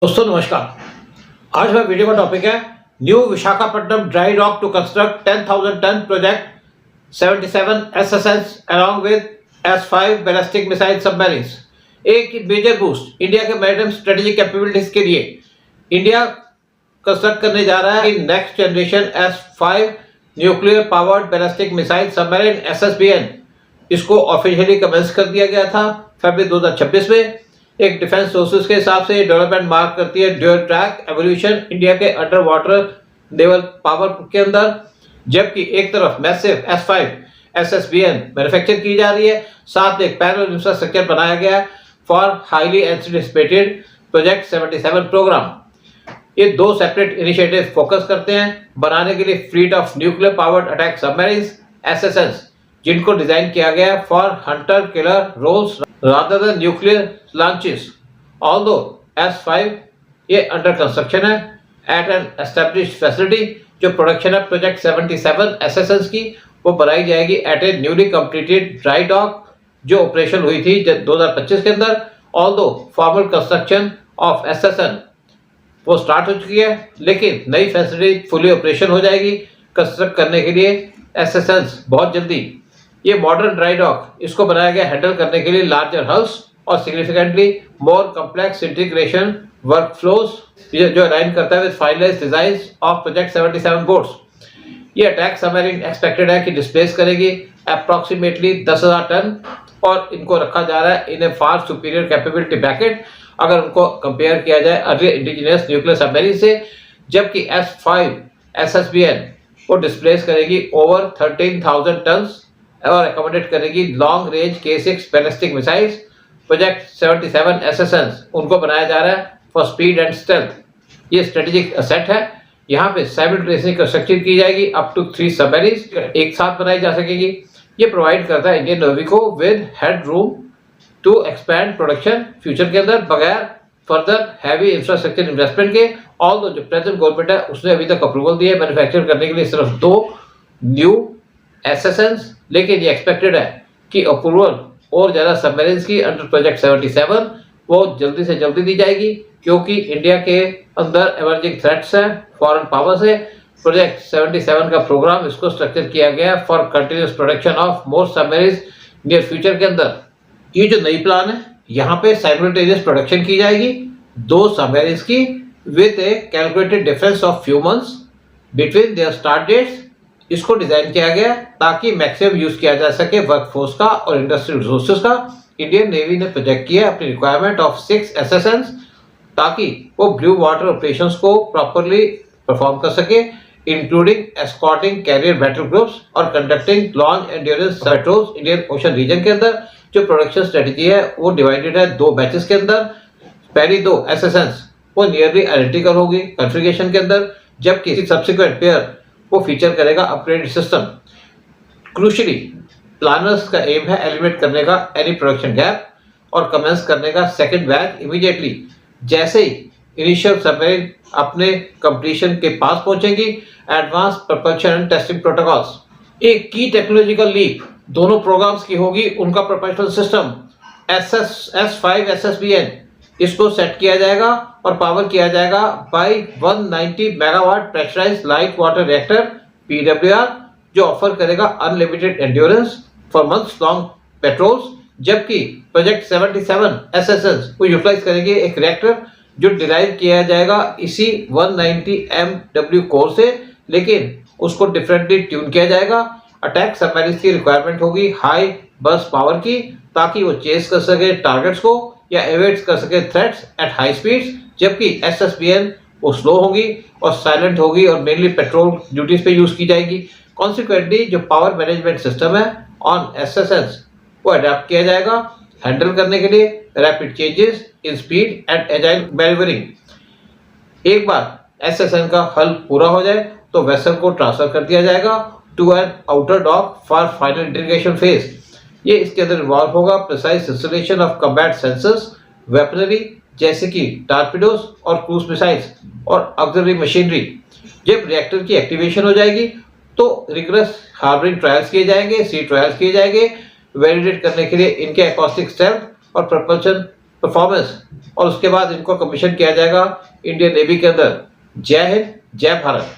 दोस्तों नमस्कार। आज का वीडियो का टॉपिक है new Visakhapatnam dry dock to construct 10,000 ton project 77 SSS along with S5 ballistic missile submarines. एक मेजर बूस्ट इंडिया के मैरिटाइम स्ट्रेटेजिक कैपेबिलिटीज के लिए इंडिया कंस्ट्रक्ट करने जा रहा है next generation S5 nuclear powered ballistic missile submarine SSBN। इसको officially commence कर दिया गया था फरवरी 2026 में। एक डिफेंस सोर्सेज के हिसाब से डेवलपमेंट मार्क करती है ड्यूअल ट्रैक एवोल्यूशन इंडिया के अंडर वाटर नेवल पावर के अंदर, जबकि एक तरफ मैसिव S5 SSBN मैन्युफैक्चर की जा रही है, साथ में एक पैरेलल इंफ्रास्ट्रक्चर बनाया गया है for highly anticipated project 77 programme. ये दो सेपरेट इनिशिएटिव फोकस करते हैं बनाने के लिए fleet of nuclear powered attack submarines SSNs, जिनको डिजाइन किया गया for hunter killer roles rather than nuclear launches. Although S5 ये अंडर कंस्ट्रक्शन है एट एन एस्टेब्लिश्ड फैसिलिटी। जो प्रोडक्शन है प्रोजेक्ट 77 SSNs की वो बनाई जाएगी at a newly completed dry dock जो ऑपरेशन हुई थी 2025 के अंदर। Although formal construction of SSN वो स्टार्ट हो चुकी है, लेकिन नई फैसिलिटी फुली ऑपरेशन हो जाएगी कंस्ट्रक्ट करने के लिए SSNs बहुत जल्दी। ये मॉडर्न ड्राई डॉक इसको बनाया गया हैंडल करने के लिए लार्जर हल्स और significantly more complex integration work flows जो अलाइन करता है with finalised designs of project 77 boats. ये अटैक सबमरीन एक्सपेक्टेड है कि डिस्प्लेस करेगी अप्रॉक्सीमेटली 10,000 टन और इनको रखा जा रहा है इन ए फार सुपीरियर कैपेबिलिटी ब्रैकेट अगर उनको कंपेयर किया जाए अर्लियर इंडिजिनियस न्यूक्लियर सबमरीन से, जबकि S5 SSBN वो डिस्प्लेस करेगी ओवर 13,000 टन और अकोमोडेट करेगी long range K6 ballistic missiles. Project 77 SSNs उनको बनाया जा रहा है फॉर स्पीड एंड स्ट्रेंथ। ये स्ट्रेटेजिक असेट है। यहाँ पे साइमल्टेनियसली कंस्ट्रक्शन की जाएगी अप टू 3 सबमरीन्स एक साथ बनाई जा सकेगी। ये प्रोवाइड करता है इंडियन नेवी को with headroom to expand production future के अंदर बगैर फर्दर हैवी इंफ्रास्ट्रक्चर इन्वेस्टमेंट के। ऑल जो प्रेजेंट गवर्नमेंट है उसने अभी तक अप्रूवल दिया है मैन्युफैक्चर करने के लिए सिर्फ 2 न्यू SSNs, लेकिन ये एक्सपेक्टेड है कि अप्रूवल और ज़्यादा सबमरीन्स की अंडर प्रोजेक्ट 77 वो जल्दी से जल्दी दी जाएगी, क्योंकि इंडिया के अंदर एमर्जिंग थ्रेट्स हैं फॉरेन पावर से। प्रोजेक्ट 77 का प्रोग्राम इसको स्ट्रक्चर किया गया है for continuous production of more submarines near future के अंदर। ये जो नई प्लान है यहाँ पे साइमल्टेनियस प्रोडक्शन की जाएगी 2 सबमरीन्स की with a calculated difference of few months between their start dates. इसको डिजाइन किया गया ताकि मैक्सिमम यूज किया जा सके वर्कफोर्स का और इंडस्ट्रियल रिसोर्सेज का। इंडियन नेवी ने प्रोजेक्ट किया अपनी रिक्वायरमेंट ऑफ 6 SSNs ताकि वो ब्लू वाटर ऑपरेशंस को प्रॉपर्ली परफॉर्म कर सके, including escorting carrier battle groups और conducting long endurance patrols Indian Ocean region के अंदर। जो प्रोडक्शन स्ट्रेटेजी है वो डिवाइडेड है 2 बैचेस के अंदर। पहली 2 SSNs वो नियरली आइडेंटिकल होगी कॉन्फ़िगरेशन के अंदर, जबकि सब्सिक्वेंट पेयर वो फीचर करेगा अपग्रेडेड सिस्टम। क्रूशियली प्लानर्स का एम है एलिमिनेट करने का एनी प्रोडक्शन गैप और कमेंस करने का सेकंड बैच इमीडिएटली जैसे ही इनिशियल सबमरीन अपने कंप्लीशन के पास पहुंचेंगी। Advance propulsion and testing protocols एक की टेक्नोलॉजिकल लीप दोनों प्रोग्राम्स की होगी। उनका प्रोपल्शन सिस्टम S5 SSBN इसको सेट किया जाएगा और पावर किया जाएगा by 190 megawatt pressurised light water reactor PWR, जो ऑफर करेगा unlimited endurance for months long patrols. जबकि प्रोजेक्ट 77 SSNs को यूटिलाइज करेंगे एक रिएक्टर जो डिराइव किया जाएगा इसी 190 MW कोर से, लेकिन उसको डिफरेंटली ट्यून किया जाएगा। अटैक सबमरीन्स की रिक्वायरमेंट होगी हाई बर्स्ट पावर की ताकि वो चेस कर सके टारगेट्स को या एवेट कर सके थ्रेट्स एट हाई स्पीड्स, जबकि SSBN वो स्लो होगी और साइलेंट होगी और मेनली पेट्रोल ड्यूटीज पे यूज की जाएगी। कॉन्सिक्वेंटली जो पावर मैनेजमेंट सिस्टम है ऑन SSNs वो अडेप्ट किया जाएगा हैंडल करने के लिए rapid changes in speed and agile manoeuvring. एक बार SSN का हल पूरा हो जाए तो वेसल को ट्रांसफर कर दिया जाएगा to an outer dock for final integration phase. ये इसके अंदर इन्वॉल्व होगा precise installation of combat sensors, weaponry जैसे कि टारपीडोस और क्रूज मिसाइल्स और ऑक्सिलरी मशीनरी। जब रिएक्टर की एक्टिवेशन हो जाएगी तो रिगरस हार्बरिंग ट्रायल्स किए जाएंगे, सी ट्रायल्स किए जाएंगे वैलिडेट करने के लिए इनके एकॉस्टिक स्ट्रेंथ और प्रपल्शन परफॉर्मेंस और उसके बाद इनको कमीशन किया जाएगा इंडियन नेवी के अंदर। जय हिंद, जय भारत।